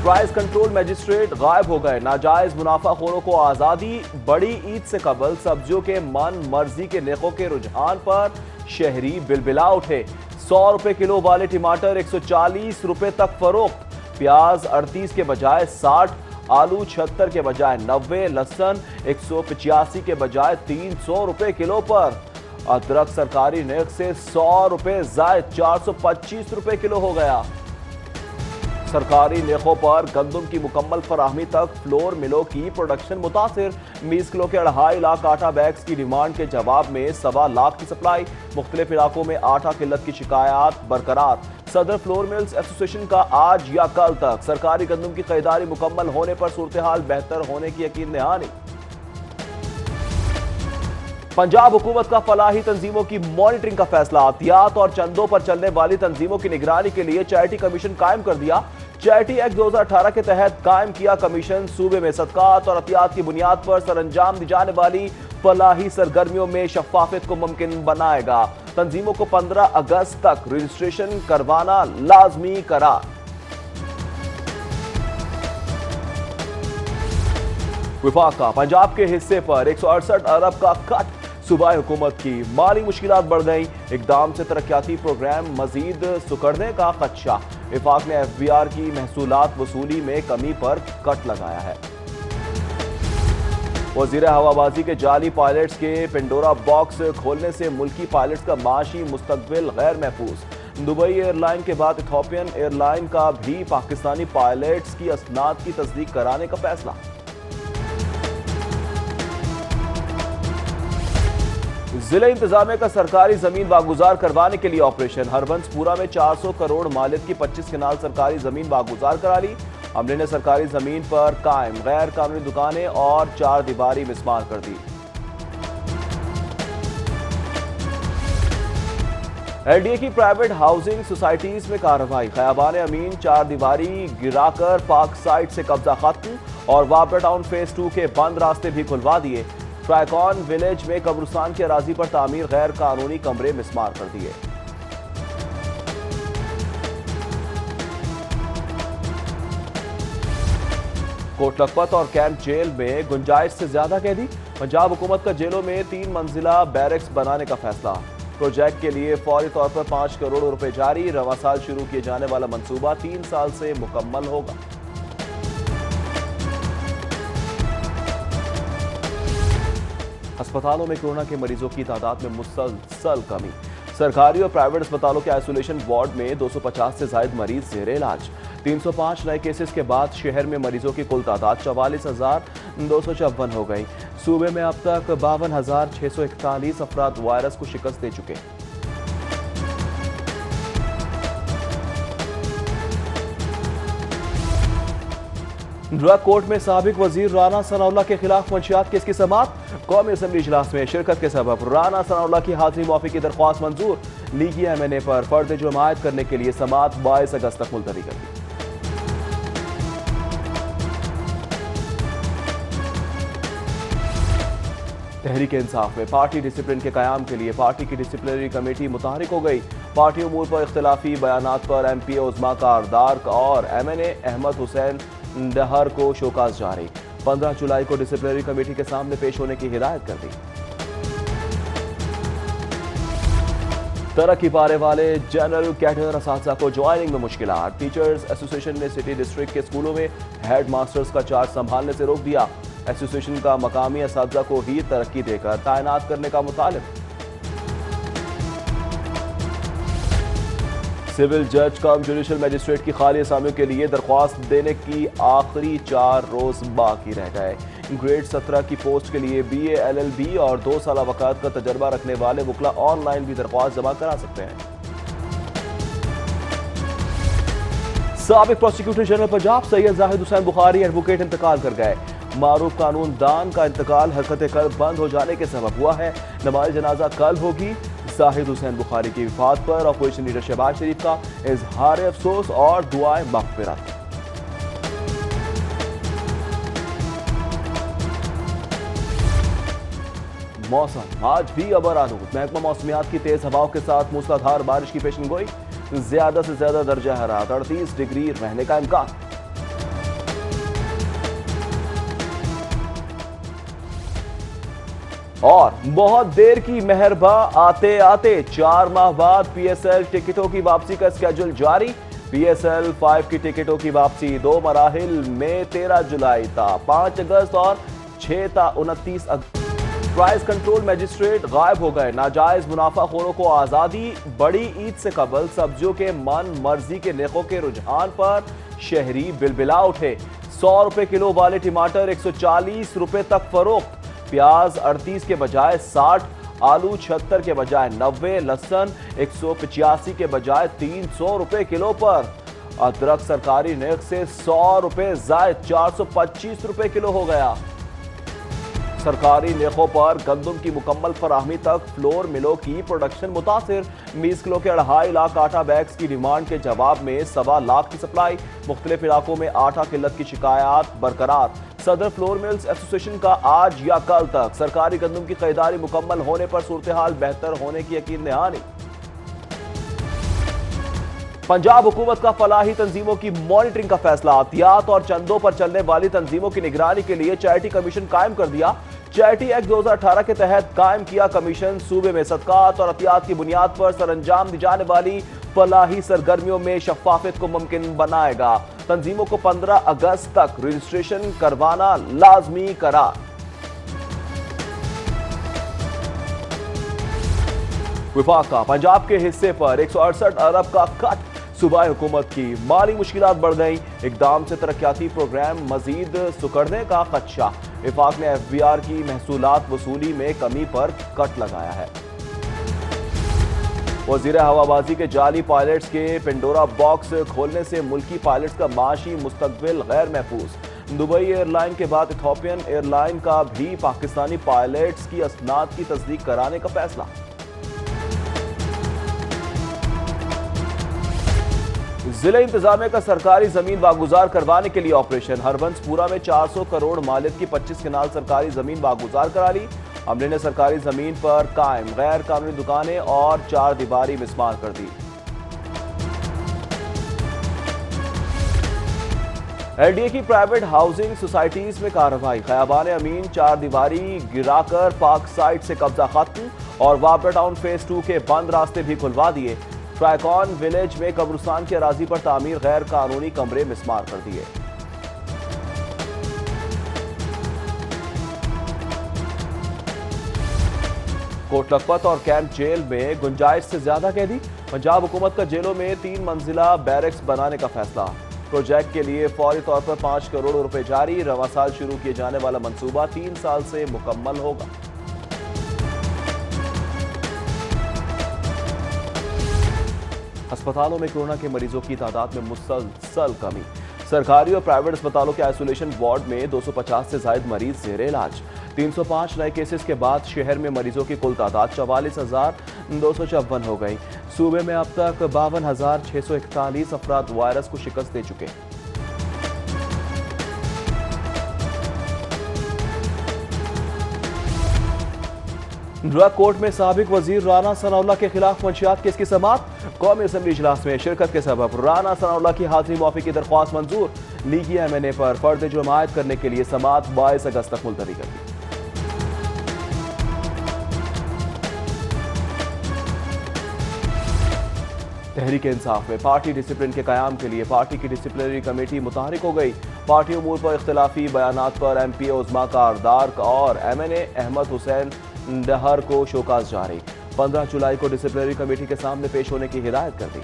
Price control magistrate गायब हो गए। नाजायज मुनाफाखोरों को आजादी। बड़ी ईद से कबल सब्जियों के मन मर्जी के नेकों के रुझान पर शहरी बिलबिला उठे। 100 रुपए किलो वाले टमाटर 140 रुपए तक फरोख्त। प्याज 38 के बजाय 60, आलू 76 के बजाय 90, लहसुन 185 के बजाय 300 रुपए किलो पर। अदरक सरकारी नर्ख से 100 रुपए जायद 425 रुपए किलो हो गया। सरकारी नेकों पर गंदम की मुकम्मल फराहमी तक फ्लोर मिलों की प्रोडक्शन मुतासिर। 20 किलो के 2.5 लाख आटा बैग्स की डिमांड के जवाब में 1.25 लाख की सप्लाई। मुख्तलिफ इलाकों में आटा किल्लत की शिकायत बरकरार। सदर फ्लोर मिल्स एसोसिएशन का आज या कल तक सरकारी गंदम की खरीदारी मुकम्मल होने पर सूरत हाल बेहतर होने की यकीन दहानी। पंजाब हुकूमत का फलाही तंजीमों की मॉनिटरिंग का फैसला। अहतियात और चंदों पर चलने वाली तंजीमों की निगरानी के लिए चैरिटी कमीशन कायम कर दिया। चैरिटी एक्ट 2018 के तहत कायम किया कमीशन सूबे में सदकात और अहतियात की बुनियाद पर सरअंजाम दी जाने वाली फलाही सरगर्मियों में शफाफियत को मुमकिन बनाएगा। तंजीमों को 15 अगस्त तक रजिस्ट्रेशन करवाना लाजमी करार। विफाका पंजाब के हिस्से पर 168 अरब का कट। सूबाई हुकूमत की माली मुश्किलात बढ़ गई। इकदाम से तरक्याती प्रोग्राम मजीद सुकड़ने का खदशा। विफाक ने FBR की महसूलात वसूली में कमी पर कट लगाया है। वजीर हवाबाजी के जाली पायलट्स के पेंडोरा बॉक्स खोलने से मुल्की पायलट्स का माशी मुस्तकबिल गैर महफूज। दुबई एयरलाइन के बाद इथोपियन एयरलाइन का भी पाकिस्तानी पायलट्स की असनाद की तस्दीक कराने का फैसला। जिले इंतजामिया का सरकारी जमीन वागुजार करवाने के लिए ऑपरेशन। हरबंसपुरा में 400 करोड़ मालियत की 25 कनाल सरकारी जमीन वागुजार करा ली। अमले ने सरकारी जमीन पर कायम गैर कानूनी दुकानें और 4 दीवारी मिसमार कर दी। LDA की प्राइवेट हाउसिंग सोसाइटीज में कार्रवाई। खयाबान अमीन 4 दीवारी गिराकर पार्क साइट से कब्जा खत्म और वापरा टाउन फेज 2 के बंद रास्ते भी खुलवा दिए। ट्राइकॉन विलेज में कब्रिस्तान की अराजी पर तामीर गैर कानूनी कमरे मिसमार कर दिए। कोट लखपत और कैंप जेल में गुंजाइश से ज्यादा कैदी। पंजाब हुकूमत का जेलों में 3 मंजिला बैरक्स बनाने का फैसला। प्रोजेक्ट के लिए फौरी तौर पर 5 करोड़ रुपए जारी। रवा साल शुरू किए जाने वाला मंसूबा 3 साल से मुकम्मल होगा। अस्पतालों में कोरोना के मरीजों की तादाद में मुसलसल कमी। सरकारी और प्राइवेट अस्पतालों के आइसोलेशन वार्ड में 250 से ज्यादा मरीज जेर इलाज। 305 नए केसेस के बाद शहर में मरीजों की कुल तादाद 44,254 हो गई। सूबे में अब तक 52,641 अफराद वायरस को शिकस्त दे चुके। ड्रग कोर्ट में साबिक वजीर राना सनाउल्लाह के खिलाफ मंशियात केस की समाअत। कौमी असम्बली इजलास में शिरकत के सबब राना सनाउल्लाह की हाजिरी माफी की दरख्वास्त मंजूर। लीगी MNA पर फर्द जुर्मायत करने के लिए समाअत 22 अगस्त तक मुलतवी कर दी। तहरीक इंसाफ में पार्टी डिसिप्लिन के कयाम के लिए पार्टी की डिसिप्लिनरी कमेटी मुतहरिक हो गई। पार्टी उमूर पर इख्तिलाफी बयानात पर MPA उस्मा कारदार और MNA अहमद हुसैन डहर को शोकाज जारी। 15 जुलाई को डिसिप्लिनरी कमेटी के सामने पेश होने की हिदायत कर दी। तरक्की पाने वाले जनरल कैडर असातिज़ा को ज्वाइनिंग में मुश्किलात। टीचर्स एसोसिएशन ने सिटी डिस्ट्रिक्ट के स्कूलों में हेड मास्टर्स का चार्ज संभालने से रोक दिया। एसोसिएशन का मकामी असातिज़ा को ही तरक्की देकर तैनात करने का मुतालिब। सिविल जज कम जुडिशल मजिस्ट्रेट की खाली असामियों के लिए दरख्वास्त देने की आखिरी 4 रोज बाकी रह गए। ग्रेड 17 की पोस्ट के लिए BA LLB और 2 साल वकालत का तजर्बा रखने वाले वकला ऑनलाइन भी दरख्वास्त जमा करा सकते हैं। साबिक prosecutor general Punjab Syed Zahid Hussain Bukhari advocate इंतकाल कर गए। मारूफ कानून दान का इंतकाल हरकत कल्ब बंद हो जाने के सबब हुआ है। नमाज जनाजा कल होगी। जाहिद हुसैन बुखारी की वफात पर ऑपरेशन लीडर शहबाज शरीफ का इजहार अफसोस और दुआए मग़फ़िरत। मौसम आज भी अबरालूद। महकमा मौसमियात की तेज हवाओं के साथ मूसलाधार बारिश की पेशनगोई। ज्यादा से ज्यादा दर्जा हरारत 38 डिग्री रहने का इम्कान। और बहुत देर की मेहरबा आते आते 4 माह बाद पीएसएल टिकटों की वापसी का स्केड्यूल जारी। पीएसएल 5 की टिकटों की वापसी 2 मराहिल में 13 जुलाई था, 5 अगस्त और 6 था 29 अगस्त। प्राइस कंट्रोल मजिस्ट्रेट गायब हो गए, नाजायज मुनाफाखोरों को आजादी। बड़ी ईद से कबल सब्जियों के मन मर्जी के नेकों के रुझान पर शहरी बिलबिला उठे। 100 रुपए किलो वाले टमाटर 140 रुपए तक फरोख्त, प्याज 38 के बजाय 60, आलू 76 के बजाय 90, लहसुन 185 के बजाय 300 रुपए किलो पर। अदरक सरकारी नर्ख से 100 रुपए जायद 425 रुपए किलो हो गया। सरकारी नेकों पर गंदम की मुकम्मल फराहमी तक फ्लोर मिलों की प्रोडक्शन मुतासिर। 20 किलो के 2.5 लाख आटा बैग्स की डिमांड के जवाब में 1.25 लाख की सप्लाई। मुख्तलिफ इलाकों में आटा किल्लत की शिकायत बरकरार। सदर फ्लोर मिल्स एसोसिएशन का आज या कल तक सरकारी गंदम की खरीदारी मुकम्मल होने पर सूरत हाल बेहतर होने की यकीन दहानी। पंजाब हुकूमत का फलाही तंजीमों की मॉनिटरिंग का फैसला। एहतियात और चंदों पर चलने वाली तंजीमों की निगरानी के लिए चैरिटी कमीशन कायम कर दिया। चैरिटी एक्ट 2018 के तहत कायम किया कमीशन सूबे में सदकात और एहतियात की बुनियाद पर सरअंजाम दी जाने वाली फलाही सरगर्मियों में शफाफियत को मुमकिन बनाएगा। तंजीमों को 15 अगस्त तक रजिस्ट्रेशन करवाना लाजमी करार। विफाक का पंजाब के हिस्से पर 168 अरब का कट। सूबाई हुकूमत की माली मुश्किलात बढ़ गई, इकदाम से तरक्याती प्रोग्राम मजीद सुकड़ने का खदशा। विफाक ने एफबीआर की महसूलात वसूली में कमी पर कट लगाया है। वजीर हवाबाजी के जाली पायलट्स के पेंडोरा बॉक्स खोलने से मुल्की पायलट्स का माशी मुस्तकबिल गैर महफूज। दुबई एयरलाइन के बाद इथोपियन एयरलाइन का भी पाकिस्तानी पायलट्स की असनाद की तस्दीक कराने का फैसला। जिला इंतजामिया का सरकारी जमीन वागुजार करवाने के लिए ऑपरेशन। हरबंसपुरा में 400 करोड़ मालियत की 25 कनाल सरकारी जमीन वागुजार करा ली। अमले ने सरकारी जमीन पर कायम गैर कानूनी दुकानें और 4 दीवारी मिसमार कर दी। एलडीए की प्राइवेट हाउसिंग सोसाइटीज में कार्रवाई। खयाबान अमीन 4 दीवारी गिराकर पार्क साइट से कब्जा खत्म और वापरा टाउन फेज 2 के बंद रास्ते भी खुलवा दिए। ट्राइकॉन विलेज में कब्रिस्तान की अराजी पर तामीर गैर कानूनी कमरे मिसमार कर दिए। कोट लखपत और कैंप जेल में गुंजाइश से ज्यादा कैदी। पंजाब हुकूमत का जेलों में 3 मंजिला बैरक्स बनाने का फैसला। प्रोजेक्ट के लिए फौरी तौर पर 5 करोड़ रुपए जारी। रवा साल शुरू किए जाने वाला मंसूबा 3 साल से मुकम्मल होगा। अस्पतालों में कोरोना के मरीजों की तादाद में मुसलसल कमी। सरकारी और प्राइवेट अस्पतालों के आइसोलेशन वार्ड में 250 से ज्यादा मरीज जेर इलाज। 305 नए केसेस के बाद शहर में मरीजों की कुल तादाद 44,254 हो गई। सूबे में अब तक 52,641 अफराद वायरस को शिकस्त दे चुके। ड्रग कोर्ट में साबिक वजीर राना सनाउल्लाह के खिलाफ मंशियात केस की समाअत। कौमी असम्बली इजलास में शिरकत के सबब राना सनाउल्लाह की हाजिरी मुआफी की दरख्वास्त मंजूर। लीगी एमएनए पर फर्द जमायत करने के लिए समाअत 22 अगस्त तक मुलतवी कर दी। तहरीक इंसाफ में पार्टी डिसिप्लिन के कयाम के लिए पार्टी की डिसिप्लिनरी कमेटी मुतहरिक हो गई। पार्टी उमूर पर इख्तिलाफी बयानात पर एमपीए उस्मा कारदार और एमएनए अहमद हुसैन डहर को शोकाज जारी। 15 जुलाई को डिसिप्लिनरी कमेटी के सामने पेश होने की हिदायत कर दी।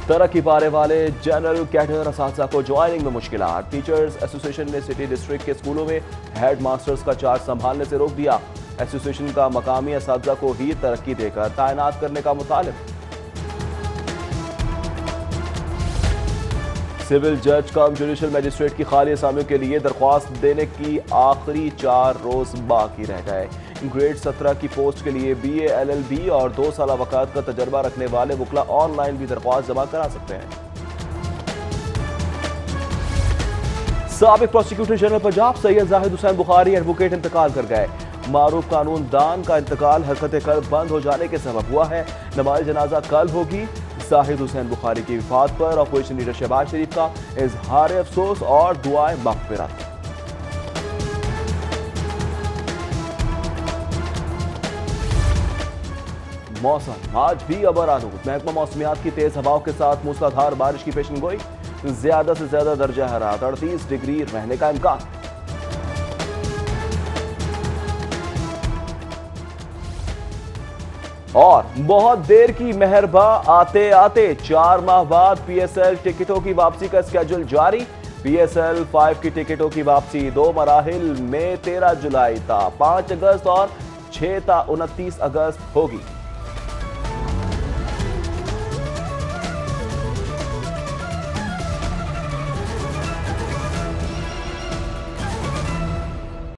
तरक्की पाने वाले जनरल कैडर असातिज़ा को ज्वाइनिंग में मुश्किलात। टीचर्स एसोसिएशन ने सिटी डिस्ट्रिक्ट के स्कूलों में हेड मास्टर्स का चार्ज संभालने से रोक दिया। एसोसिएशन का मकामी असातिज़ा को ही तरक्की देकर तैनात करने का मुतालिब। सिविल जज कम जुडिशल मजिस्ट्रेट की खाली असामियों के लिए दरख्वास्त देने की आखिरी 4 रोज बाकी रह गए। ग्रेड 17 की पोस्ट के लिए बीए एलएलबी और 2 साल वकालत का तजर्बा रखने वाले वकला ऑनलाइन भी दरख्वास्त जमा करा सकते हैं। साबिक prosecutor general Punjab Syed Zahid Hussain Bukhari advocate इंतकाल कर गए। मारूफ कानून दान का इंतकाल हरकत कल्ब बंद हो जाने के सबब हुआ है। नमाज जनाजा कल होगी। जाहिद हुसैन बुखारी की वफात पर अपोजिशन लीडर शहबाज शरीफ का इजहार अफसोस और दुआए मग़फ़िरत। मौसम आज भी अबर आलूद। महकमा मौसमियात की तेज हवाओं के साथ मूसलाधार बारिश की पेशनगोई। ज्यादा से ज्यादा दर्जा हरारत 38 डिग्री रहने का इम्कान। और बहुत देर की मेहरबा आते आते 4 माह बाद पीएसएल टिकटों की वापसी का स्केड्यूल जारी। पीएसएल 5 की टिकटों की वापसी 2 मराहिल में 13 जुलाई था, 5 अगस्त और 6 था 29 अगस्त होगी।